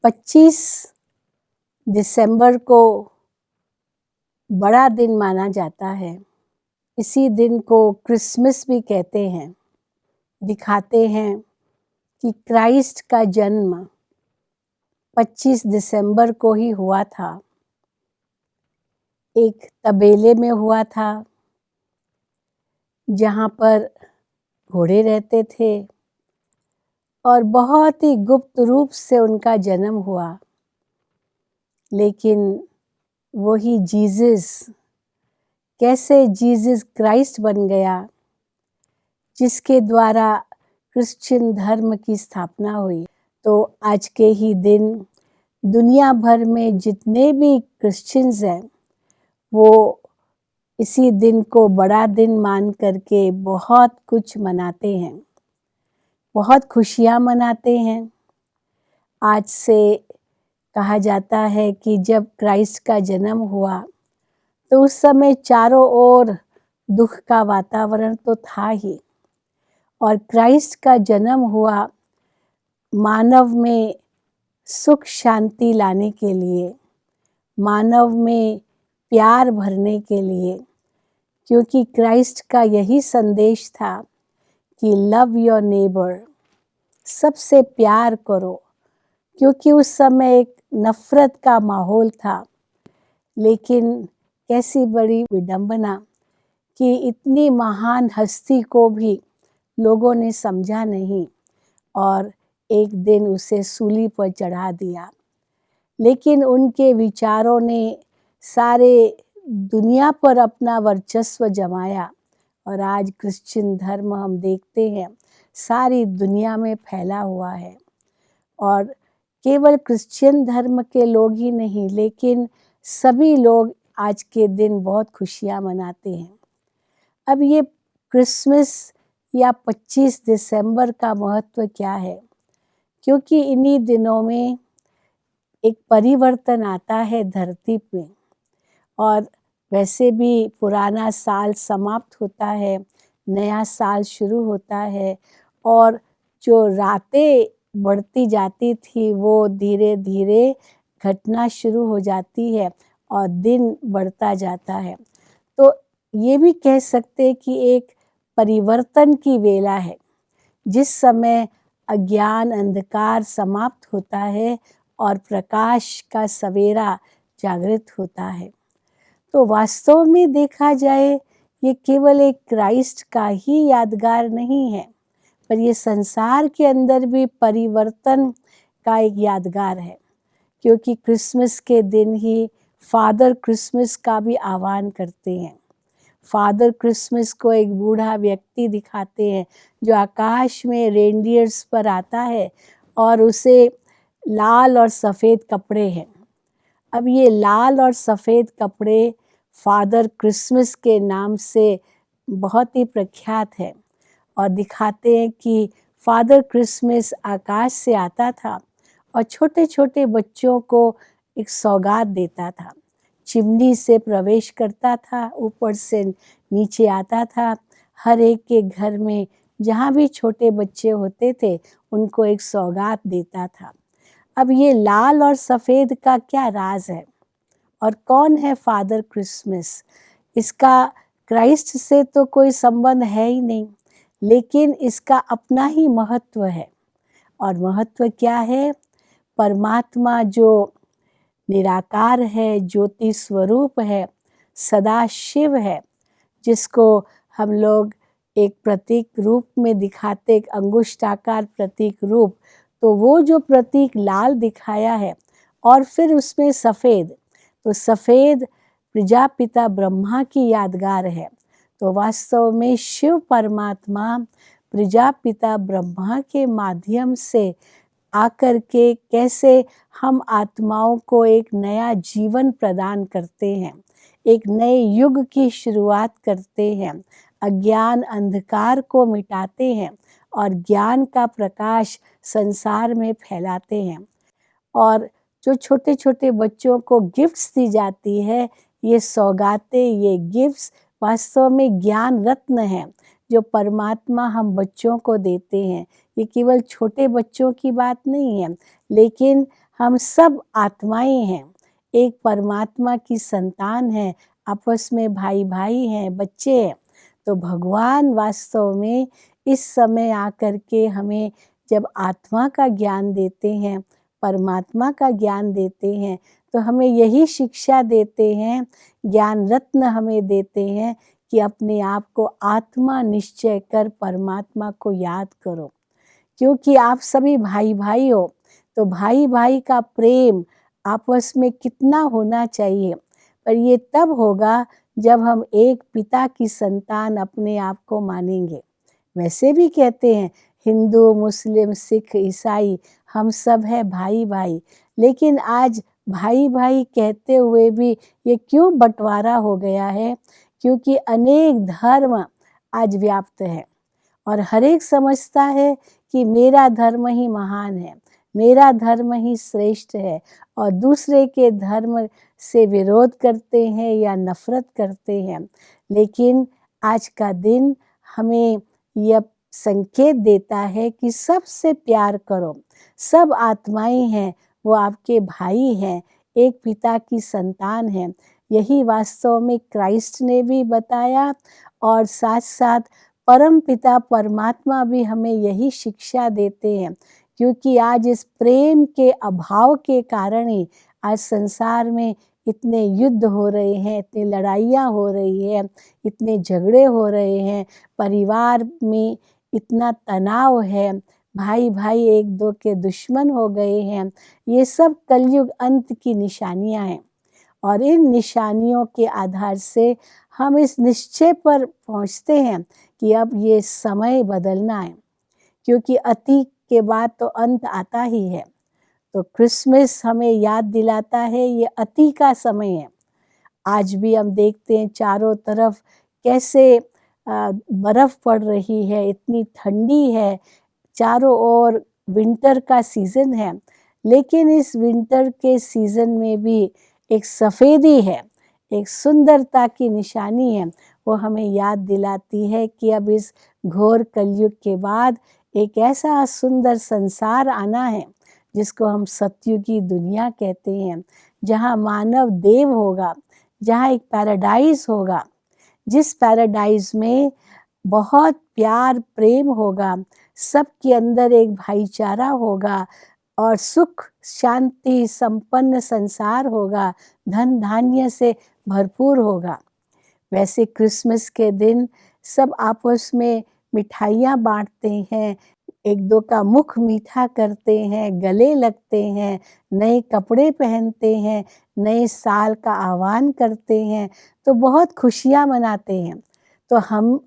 25 दिसंबर को बड़ा दिन माना जाता है। इसी दिन को क्रिसमस भी कहते हैं। दिखाते हैं कि क्राइस्ट का जन्म 25 दिसंबर को ही हुआ था। एक तबेले में हुआ था जहाँ पर घोड़े रहते थे और बहुत ही गुप्त रूप से उनका जन्म हुआ। लेकिन वही जीसस कैसे जीसस क्राइस्ट बन गया, जिसके द्वारा क्रिश्चियन धर्म की स्थापना हुई। तो आज के ही दिन दुनिया भर में जितने भी क्रिश्चियंस हैं वो इसी दिन को बड़ा दिन मान करके बहुत कुछ मनाते हैं, बहुत खुशियाँ मनाते हैं। आज से कहा जाता है कि जब क्राइस्ट का जन्म हुआ तो उस समय चारों ओर दुख का वातावरण तो था ही, और क्राइस्ट का जन्म हुआ मानव में सुख शांति लाने के लिए, मानव में प्यार भरने के लिए, क्योंकि क्राइस्ट का यही संदेश था कि लव योर नेबर, सबसे प्यार करो। क्योंकि उस समय एक नफ़रत का माहौल था। लेकिन कैसी बड़ी विडंबना कि इतनी महान हस्ती को भी लोगों ने समझा नहीं और एक दिन उसे सूली पर चढ़ा दिया। लेकिन उनके विचारों ने सारे दुनिया पर अपना वर्चस्व जमाया और आज क्रिश्चियन धर्म हम देखते हैं सारी दुनिया में फैला हुआ है। और केवल क्रिश्चियन धर्म के लोग ही नहीं, लेकिन सभी लोग आज के दिन बहुत खुशियाँ मनाते हैं। अब ये क्रिसमस या 25 दिसंबर का महत्व क्या है? क्योंकि इन्हीं दिनों में एक परिवर्तन आता है धरती पे, और वैसे भी पुराना साल समाप्त होता है, नया साल शुरू होता है, और जो रातें बढ़ती जाती थी वो धीरे धीरे घटना शुरू हो जाती है और दिन बढ़ता जाता है। तो ये भी कह सकते हैं कि एक परिवर्तन की वेला है, जिस समय अज्ञान अंधकार समाप्त होता है और प्रकाश का सवेरा जागृत होता है। तो वास्तव में देखा जाए ये केवल एक क्राइस्ट का ही यादगार नहीं है, पर ये संसार के अंदर भी परिवर्तन का एक यादगार है। क्योंकि क्रिसमस के दिन ही फादर क्रिसमस का भी आह्वान करते हैं। फादर क्रिसमस को एक बूढ़ा व्यक्ति दिखाते हैं जो आकाश में रेनडियर्स पर आता है और उसे लाल और सफ़ेद कपड़े हैं। अब ये लाल और सफ़ेद कपड़े फादर क्रिसमस के नाम से बहुत ही प्रख्यात है, और दिखाते हैं कि फादर क्रिसमस आकाश से आता था और छोटे छोटे बच्चों को एक सौगात देता था। चिमनी से प्रवेश करता था, ऊपर से नीचे आता था, हर एक के घर में जहाँ भी छोटे बच्चे होते थे उनको एक सौगात देता था। अब ये लाल और सफ़ेद का क्या राज है और कौन है फादर क्रिसमस? इसका क्राइस्ट से तो कोई संबंध है ही नहीं, लेकिन इसका अपना ही महत्व है। और महत्व क्या है? परमात्मा जो निराकार है, ज्योति स्वरूप है, सदा शिव है, जिसको हम लोग एक प्रतीक रूप में दिखाते, एक अंगुष्ठाकार प्रतीक रूप, तो वो जो प्रतीक लाल दिखाया है और फिर उसमें सफ़ेद, तो सफ़ेद प्रजापिता ब्रह्मा की यादगार है। तो वास्तव में शिव परमात्मा प्रजापिता ब्रह्मा के माध्यम से आकर के कैसे हम आत्माओं को एक नया जीवन प्रदान करते हैं, एक नए युग की शुरुआत करते हैं, अज्ञान अंधकार को मिटाते हैं और ज्ञान का प्रकाश संसार में फैलाते हैं। और जो छोटे छोटे बच्चों को गिफ्ट्स दी जाती है, ये सौगातें, ये गिफ्ट्स वास्तव में ज्ञान रत्न हैं जो परमात्मा हम बच्चों को देते हैं। ये केवल छोटे बच्चों की बात नहीं है, लेकिन हम सब आत्माएं हैं, एक परमात्मा की संतान हैं, आपस में भाई भाई हैं, बच्चे हैं। तो भगवान वास्तव में इस समय आकर के हमें जब आत्मा का ज्ञान देते हैं, परमात्मा का ज्ञान देते हैं, तो हमें यही शिक्षा देते हैं, ज्ञान रत्न हमें देते हैं कि अपने आप को आत्मा निश्चय कर परमात्मा को याद करो, क्योंकि आप सभी भाई भाई हो। तो भाई भाई का प्रेम आपस में कितना होना चाहिए, पर ये तब होगा जब हम एक पिता की संतान अपने आप को मानेंगे। वैसे भी कहते हैं हिंदू, मुस्लिम, सिख, ईसाई, हम सब है भाई भाई, लेकिन आज भाई भाई कहते हुए भी ये क्यों बंटवारा हो गया है? क्योंकि अनेक धर्म आज व्याप्त है और हर एक समझता है कि मेरा धर्म ही महान है, मेरा धर्म ही श्रेष्ठ है, और दूसरे के धर्म से विरोध करते हैं या नफरत करते हैं। लेकिन आज का दिन हमें यह संकेत देता है कि सबसे प्यार करो, सब आत्माएं हैं, वो आपके भाई हैं, एक पिता की संतान हैं। यही वास्तव में क्राइस्ट ने भी बताया और साथ साथ परम पिता परमात्मा भी हमें यही शिक्षा देते हैं, क्योंकि आज इस प्रेम के अभाव के कारण ही आज संसार में इतने युद्ध हो रहे हैं, इतनी लड़ाइयाँ हो रही है, इतने झगड़े हो रहे हैं, परिवार में इतना तनाव है, भाई भाई एक दो के दुश्मन हो गए हैं। ये सब कलयुग अंत की निशानियाँ हैं और इन निशानियों के आधार से हम इस निश्चय पर पहुँचते हैं कि अब ये समय बदलना है, क्योंकि अति के बाद तो अंत आता ही है। तो क्रिसमस हमें याद दिलाता है ये अति का समय है। आज भी हम देखते हैं चारों तरफ कैसे बर्फ़ पड़ रही है, इतनी ठंडी है, चारों ओर विंटर का सीज़न है, लेकिन इस विंटर के सीज़न में भी एक सफ़ेदी है, एक सुंदरता की निशानी है। वो हमें याद दिलाती है कि अब इस घोर कलयुग के बाद एक ऐसा सुंदर संसार आना है जिसको हम सतयुगी दुनिया कहते हैं, जहाँ मानव देव होगा, जहाँ एक पैराडाइज होगा, जिस पैराडाइज में बहुत प्यार प्रेम होगा, सबके अंदर एक भाईचारा होगा और सुख शांति संपन्न संसार होगा, धन धान्य से भरपूर होगा। वैसे क्रिसमस के दिन सब आपस में मिठाइयाँ बांटते हैं, एक दो का मुख मीठा करते हैं, गले लगते हैं, नए कपड़े पहनते हैं, नए साल का आह्वान करते हैं, तो बहुत खुशियाँ मनाते हैं। तो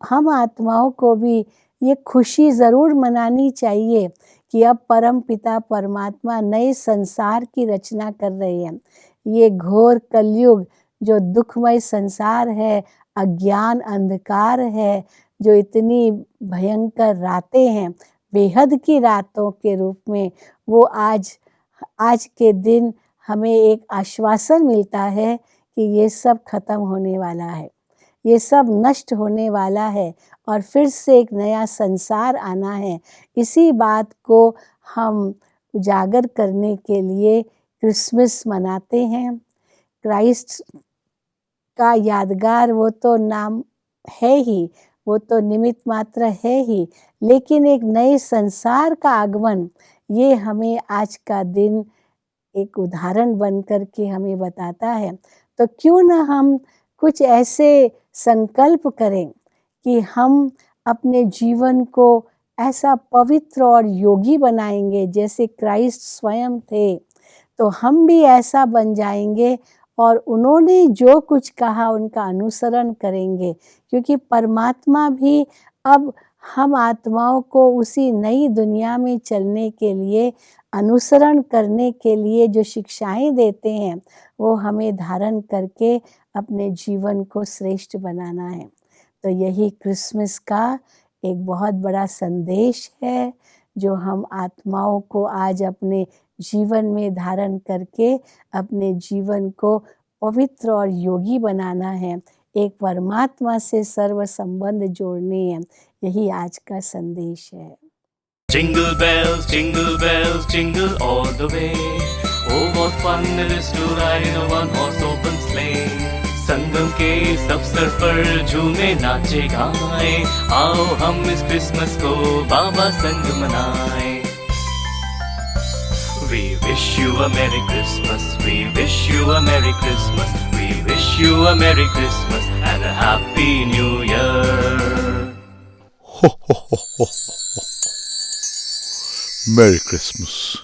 हम आत्माओं को भी ये खुशी ज़रूर मनानी चाहिए कि अब परम पिता परमात्मा नए संसार की रचना कर रहे हैं। ये घोर कलयुग जो दुखमय संसार है, अज्ञान अंधकार है, जो इतनी भयंकर रातें हैं, बेहद की रातों के रूप में, वो आज के दिन हमें एक आश्वासन मिलता है कि ये सब खत्म होने वाला है, ये सब नष्ट होने वाला है और फिर से एक नया संसार आना है। इसी बात को हम उजागर करने के लिए क्रिसमस मनाते हैं। क्राइस्ट का यादगार वो तो नाम है ही, वो तो निमित्त मात्र है ही, लेकिन एक नए संसार का आगमन ये हमें आज का दिन एक उदाहरण बन कर के हमें बताता है। तो क्यों न हम कुछ ऐसे संकल्प करें कि हम अपने जीवन को ऐसा पवित्र और योगी बनाएंगे जैसे क्राइस्ट स्वयं थे, तो हम भी ऐसा बन जाएंगे और उन्होंने जो कुछ कहा उनका अनुसरण करेंगे, क्योंकि परमात्मा भी अब हम आत्माओं को उसी नई दुनिया में चलने के लिए, अनुसरण करने के लिए जो शिक्षाएं देते हैं वो हमें धारण करके अपने जीवन को श्रेष्ठ बनाना है। तो यही क्रिसमस का एक बहुत बड़ा संदेश है जो हम आत्माओं को आज अपने जीवन में धारण करके अपने जीवन को पवित्र और योगी बनाना है, एक परमात्मा से सर्व संबंध जोड़ने हैं। यही आज का संदेश है। Jingle bells, jingle all the way. Oh, what fun it is to ride in a one-horse open sleigh. संगम के इस अवसर पर झूमे नाचे गाए, आओ हम इस क्रिसमस को बाबा संग मनाए. We wish you a Merry Christmas, we wish you a Merry Christmas, we wish you a Merry Christmas and a Happy New Year. Merry Christmas.